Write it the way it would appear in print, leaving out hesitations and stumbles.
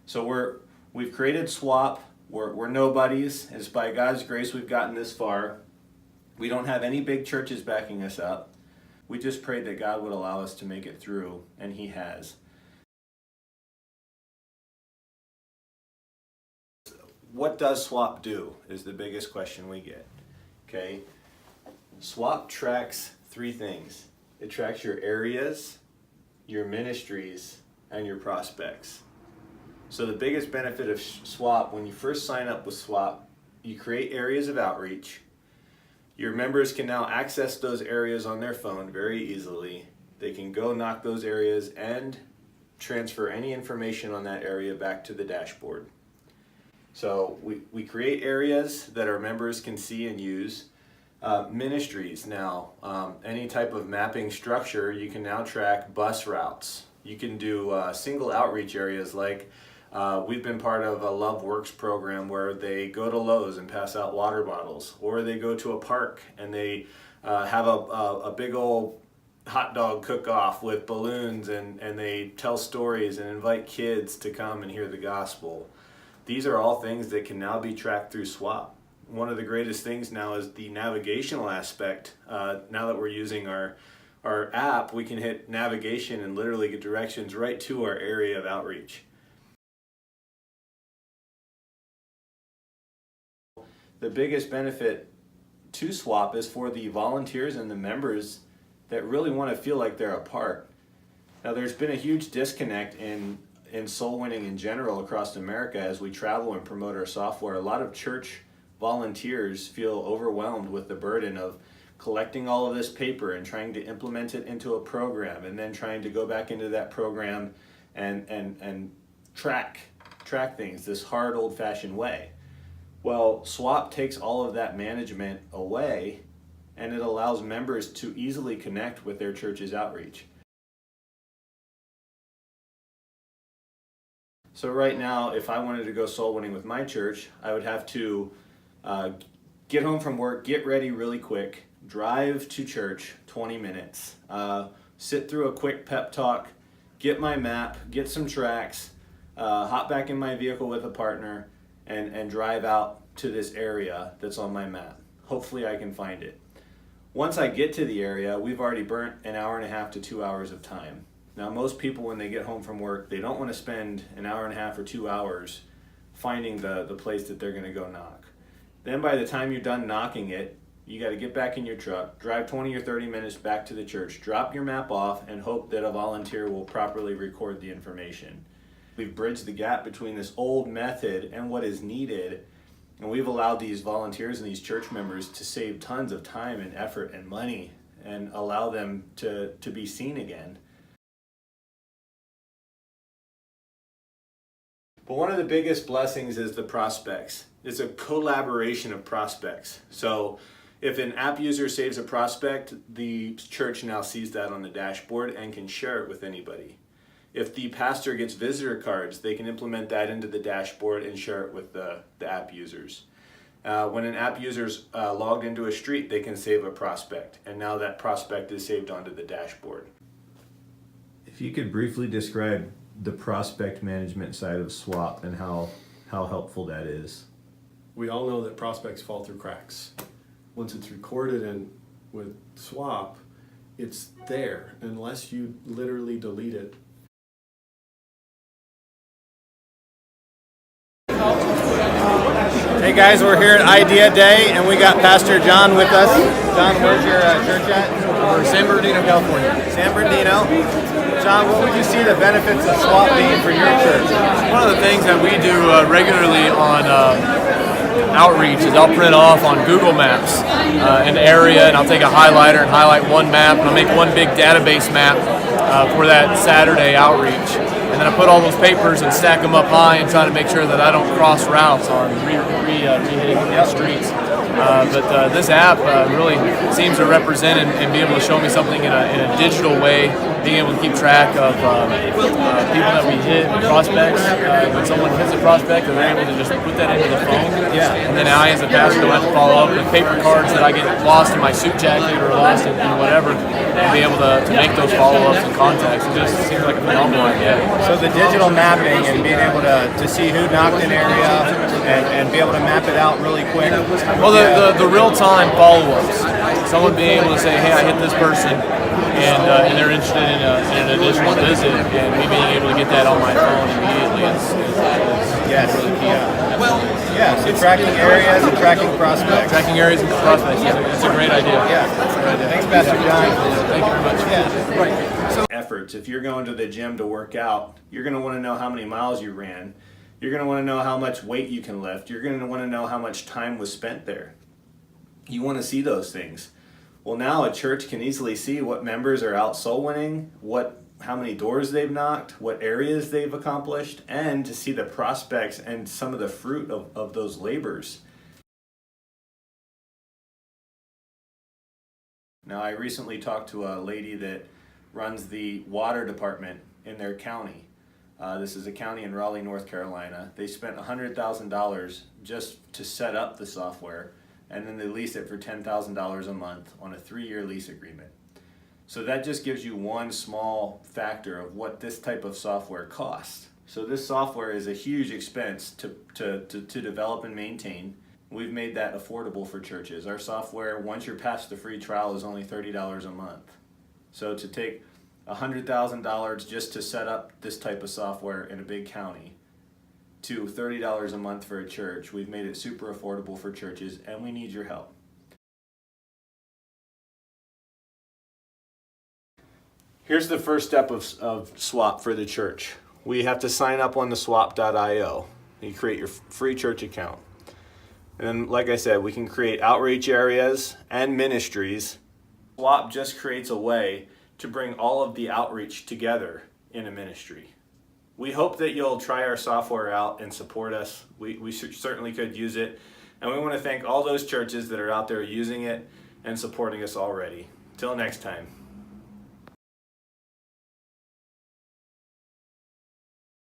So we've created Swapp. We're nobodies. It's by God's grace we've gotten this far. We don't have any big churches backing us up. We just prayed that God would allow us to make it through, and He has. What does Swapp do is the biggest question we get. Okay? Swapp tracks three things. It tracks your areas, your ministries, and your prospects. So the biggest benefit of Swapp, when you first sign up with Swapp, you create areas of outreach. Your members can now access those areas on their phone very easily. They can go knock those areas and transfer any information on that area back to the dashboard. So we create areas that our members can see and use. Ministries now, any type of mapping structure, you can now track bus routes. You can do single outreach areas like we've been part of a Love Works program where they go to Lowe's and pass out water bottles, or they go to a park and they have a big old hot dog cook-off with balloons and they tell stories and invite kids to come and hear the gospel. These are all things that can now be tracked through Swapp. One of the greatest things now is the navigational aspect. Now that we're using our app, we can hit navigation and literally get directions right to our area of outreach. The biggest benefit to Swapp is for the volunteers and the members that really want to feel like they're a part. Now, there's been a huge disconnect in soul winning in general across America as we travel and promote our software. A lot of church volunteers feel overwhelmed with the burden of collecting all of this paper and trying to implement it into a program, and then trying to go back into that program and track things this hard old-fashioned way. Well, Swapp takes all of that management away, and it allows members to easily connect with their church's outreach. So right now, if I wanted to go soul winning with my church, I would have to get home from work, get ready really quick, drive to church 20 minutes, sit through a quick pep talk, get my map, get some tracks, hop back in my vehicle with a partner, and drive out to this area that's on my map. Hopefully I can find it. Once I get to the area, we've already burnt an hour and a half to 2 hours of time. Now, most people, when they get home from work, they don't want to spend an hour and a half or 2 hours finding the place that they're going to go knock. Then by the time you're done knocking it, you got to get back in your truck, drive 20 or 30 minutes back to the church, drop your map off, and hope that a volunteer will properly record the information. We've bridged the gap between this old method and what is needed, and we've allowed these volunteers and these church members to save tons of time and effort and money and allow them to be seen again. But one of the biggest blessings is the prospects. It's a collaboration of prospects. So if an app user saves a prospect, the church now sees that on the dashboard and can share it with anybody. If the pastor gets visitor cards, they can implement that into the dashboard and share it with the app users. When an app user's logged into a street, they can save a prospect, and now that prospect is saved onto the dashboard. If you could briefly describe the prospect management side of Swapp and how helpful that is. We all know that prospects fall through cracks. Once it's recorded and with Swapp, it's there unless you literally delete it. Hey guys, we're here at Idea Day and we got Pastor John with us. John, where's your church at? We're in San Bernardino, California. San Bernardino. John, what would you see the benefits of Swapp being for your church? One of the things that we do regularly on outreach is I'll print off on Google Maps an area, and I'll take a highlighter and highlight one map, and I'll make one big database map for that Saturday outreach. And then I put all those papers and stack them up high and try to make sure that I don't cross routes on re-hitting streets. But this app really seems to represent and be able to show me something in a digital way being able to keep track of people that we hit, prospects. When someone hits a prospect, they're able to just put that into the phone. Yeah. And then I, as a pastor, don't have to follow up with paper cards that I get lost in my suit jacket or lost in whatever, and be able to make those follow-ups and contacts. It just seems like a phenomenal idea. So the digital mapping and being able to see who knocked an area and be able to map it out really quick. Well, the real-time follow-ups. Someone being able to say, hey, I hit this person, and they're interested in an additional visit, and me being able to get that on my phone immediately is Yes. really key. Yeah, so tracking areas and tracking prospects. Tracking areas and prospects, it's a great idea. Yeah. Thanks, Pastor John. Thank you very much. Yeah. Right. Efforts. If you're going to the gym to work out, you're going to want to know how many miles you ran. You're going to want to know how much weight you can lift. You're going to want to know how much time was spent there. You want to see those things. Well, now a church can easily see what members are out soul winning, how many doors they've knocked, what areas they've accomplished, and to see the prospects and some of the fruit of those labors. Now, I recently talked to a lady that runs the water department in their county. This is a county in Raleigh, North Carolina. They spent $100,000 just to set up the software, and then they lease it for $10,000 a month on a 3-year lease agreement. So that just gives you one small factor of what this type of software costs. So this software is a huge expense to develop and maintain. We've made that affordable for churches. Our software, once you're past the free trial, is only $30 a month. So to take $100,000 just to set up this type of software in a big county to $30 a month for a church, we've made it super affordable for churches, and we need your help. Here's the first step of Swapp for the church. We have to sign up on the swapp.io. You create your free church account. And then, like I said, we can create outreach areas and ministries. Swapp just creates a way to bring all of the outreach together in a ministry. We hope that you'll try our software out and support us. We certainly could use it. And we want to thank all those churches that are out there using it and supporting us already. Till next time.